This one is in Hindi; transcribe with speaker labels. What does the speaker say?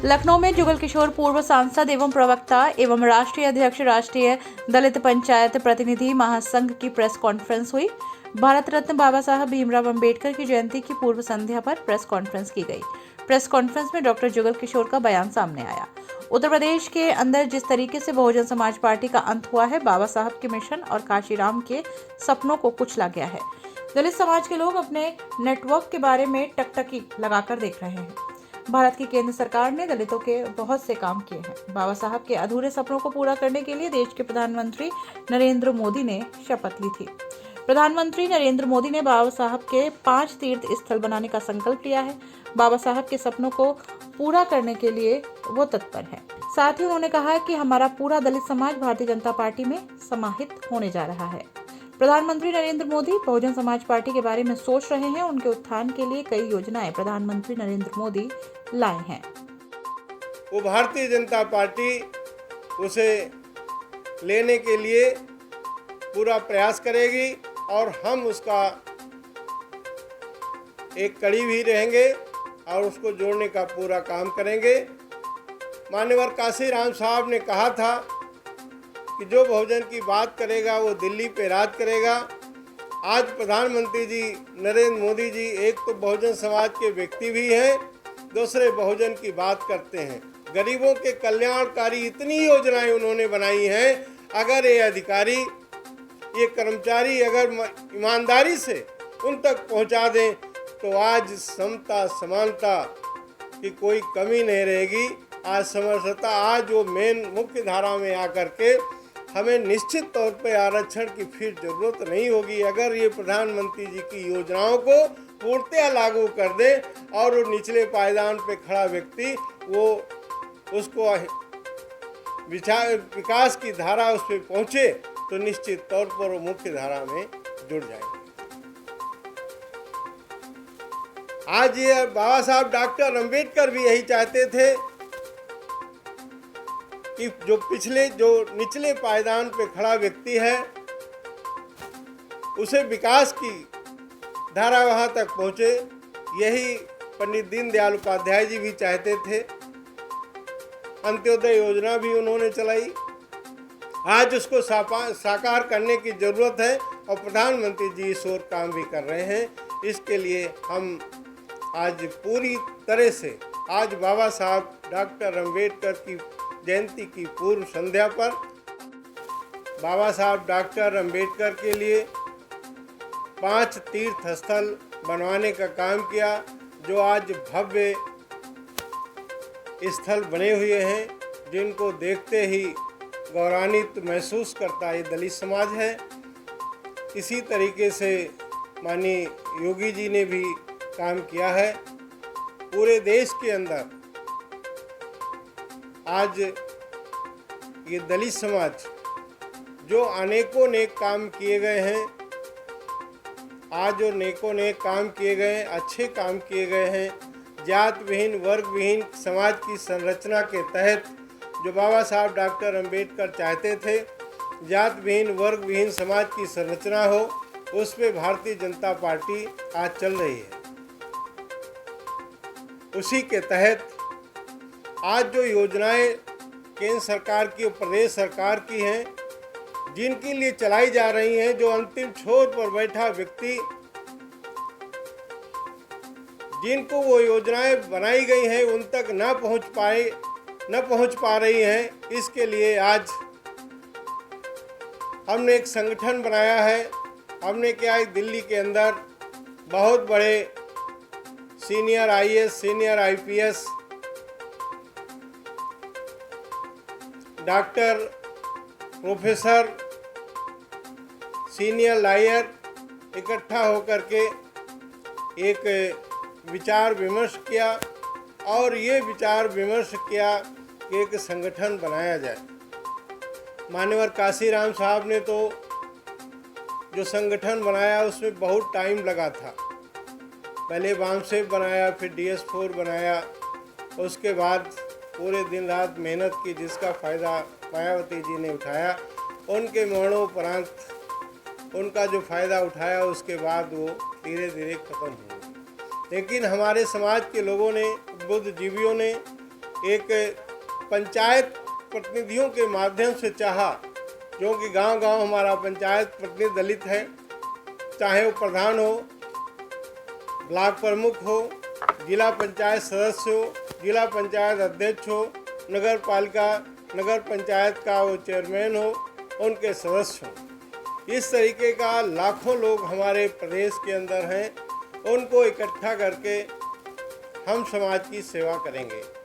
Speaker 1: लखनऊ में जुगल किशोर पूर्व सांसद एवं प्रवक्ता एवं राष्ट्रीय अध्यक्ष राष्ट्रीय दलित पंचायत प्रतिनिधि महासंघ की प्रेस कॉन्फ्रेंस हुई। भारत रत्न बाबा साहब भीमराव अंबेडकर की जयंती की पूर्व संध्या पर प्रेस कॉन्फ्रेंस की गई। प्रेस कॉन्फ्रेंस में डॉक्टर जुगल किशोर का बयान सामने आया। उत्तर प्रदेश के अंदर जिस तरीके से बहुजन समाज पार्टी का अंत हुआ है, बाबा साहब के मिशन और काशीराम के सपनों को कुचला गया है। दलित समाज के लोग अपने नेटवर्क के बारे में टकटकी लगाकर देख रहे हैं। भारत की केंद्र सरकार ने दलितों के बहुत से काम किए हैं। बाबा साहब के अधूरे सपनों को पूरा करने के लिए देश के प्रधानमंत्री नरेंद्र मोदी ने शपथ ली थी। प्रधानमंत्री नरेंद्र मोदी ने बाबा साहब के 5 तीर्थ स्थल बनाने का संकल्प लिया है। बाबा साहब के सपनों को पूरा करने के लिए वो तत्पर है। साथ ही उन्होंने कहा कि हमारा पूरा दलित समाज भारतीय जनता पार्टी में समाहित होने जा रहा है। प्रधानमंत्री नरेंद्र मोदी बहुजन समाज पार्टी के बारे में सोच रहे हैं। उनके उत्थान के लिए कई योजनाएं प्रधानमंत्री नरेंद्र मोदी लाए हैं।
Speaker 2: वो भारतीय जनता पार्टी उसे लेने के लिए पूरा प्रयास करेगी और हम उसका एक कड़ी भी रहेंगे और उसको जोड़ने का पूरा काम करेंगे। मान्यवर काशीराम साहब ने कहा था कि जो बहुजन की बात करेगा वो दिल्ली पे राज करेगा। आज प्रधानमंत्री जी नरेंद्र मोदी जी एक तो बहुजन समाज के व्यक्ति भी हैं, दूसरे बहुजन की बात करते हैं। गरीबों के कल्याणकारी इतनी योजनाएं उन्होंने बनाई हैं। अगर ये अधिकारी, ये कर्मचारी अगर ईमानदारी से उन तक पहुंचा दें तो आज समता समानता की कोई कमी नहीं रहेगी। आज समरसता, आज वो मेन मुख्य धारा में आकर के हमें निश्चित तौर पे आरक्षण की फिर जरूरत नहीं होगी। अगर ये प्रधानमंत्री जी की योजनाओं को पूर्णतः लागू कर दे और वो निचले पायदान पे खड़ा व्यक्ति वो उसको विकास की धारा उस पर पहुँचे तो निश्चित तौर पर वो मुख्य धारा में जुड़ जाएंगे। आज ये बाबा साहब डॉक्टर अंबेडकर भी यही चाहते थे कि जो निचले पायदान पे खड़ा व्यक्ति है उसे विकास की धारा वहां तक पहुंचे। यही पंडित दीनदयाल उपाध्याय जी भी चाहते थे। अंत्योदय योजना भी उन्होंने चलाई। आज उसको साकार करने की जरूरत है और प्रधानमंत्री जी इस ओर काम भी कर रहे हैं। इसके लिए हम आज पूरी तरह से आज बाबा साहब डॉक्टर अंबेडकर की जयंती की पूर्व संध्या पर बाबा साहब डॉक्टर अंबेडकर के लिए 5 तीर्थ स्थल बनवाने का काम किया, जो आज भव्य स्थल बने हुए हैं, जिनको देखते ही गौरवान्वित महसूस करता ये दलित समाज है। इसी तरीके से माननीय योगी जी ने भी काम किया है। पूरे देश के अंदर आज ये दलित समाज जो अनेकों नेक काम किए गए हैं, आज जो नेकों नेक काम किए गए हैं, अच्छे काम किए गए हैं। जात विहीन, वर्ग विहीन समाज की संरचना के तहत जो बाबा साहब डॉक्टर अंबेडकर चाहते थे, जात विहीन, वर्ग विहीन समाज की संरचना हो, उस पे भारतीय जनता पार्टी आज चल रही है। उसी के तहत आज जो योजनाएं केंद्र सरकार की और प्रदेश सरकार की हैं, जिनके लिए चलाई जा रही हैं, जो अंतिम छोर पर बैठा व्यक्ति जिनको वो योजनाएं बनाई गई हैं उन तक न पहुंच पा रही हैं, इसके लिए आज हमने एक संगठन बनाया है। हमने क्या है, दिल्ली के अंदर बहुत बड़े senior IAS, senior IPS, doctor, professor, senior lawyer इकट्ठा होकर के एक विचार विमर्श किया और ये विचार विमर्श किया कि एक संगठन बनाया जाए। मान्यवर काशीराम साहब ने तो जो संगठन बनाया उसमें बहुत टाइम लगा था। पहले वामसेप बनाया, फिर DS4 बनाया, उसके बाद पूरे दिन रात मेहनत की, जिसका फ़ायदा मायावती जी ने उठाया। उनके मरणोपरांत उनका जो फ़ायदा उठाया उसके बाद वो धीरे धीरे ख़त्म हुआ। लेकिन हमारे समाज के लोगों ने, बुद्धिजीवियों ने एक पंचायत प्रतिनिधियों के माध्यम से चाहा, क्योंकि गांव-गांव हमारा पंचायत प्रतिनिधि दलित है, चाहे वो प्रधान हो, ब्लॉक प्रमुख हो, जिला पंचायत सदस्य हो, जिला पंचायत अध्यक्ष हो, नगर पालिका नगर पंचायत का वो चेयरमैन हो, उनके सदस्य हो। इस तरीके का लाखों लोग हमारे प्रदेश के अंदर हैं, उनको इकट्ठा करके हम समाज की सेवा करेंगे।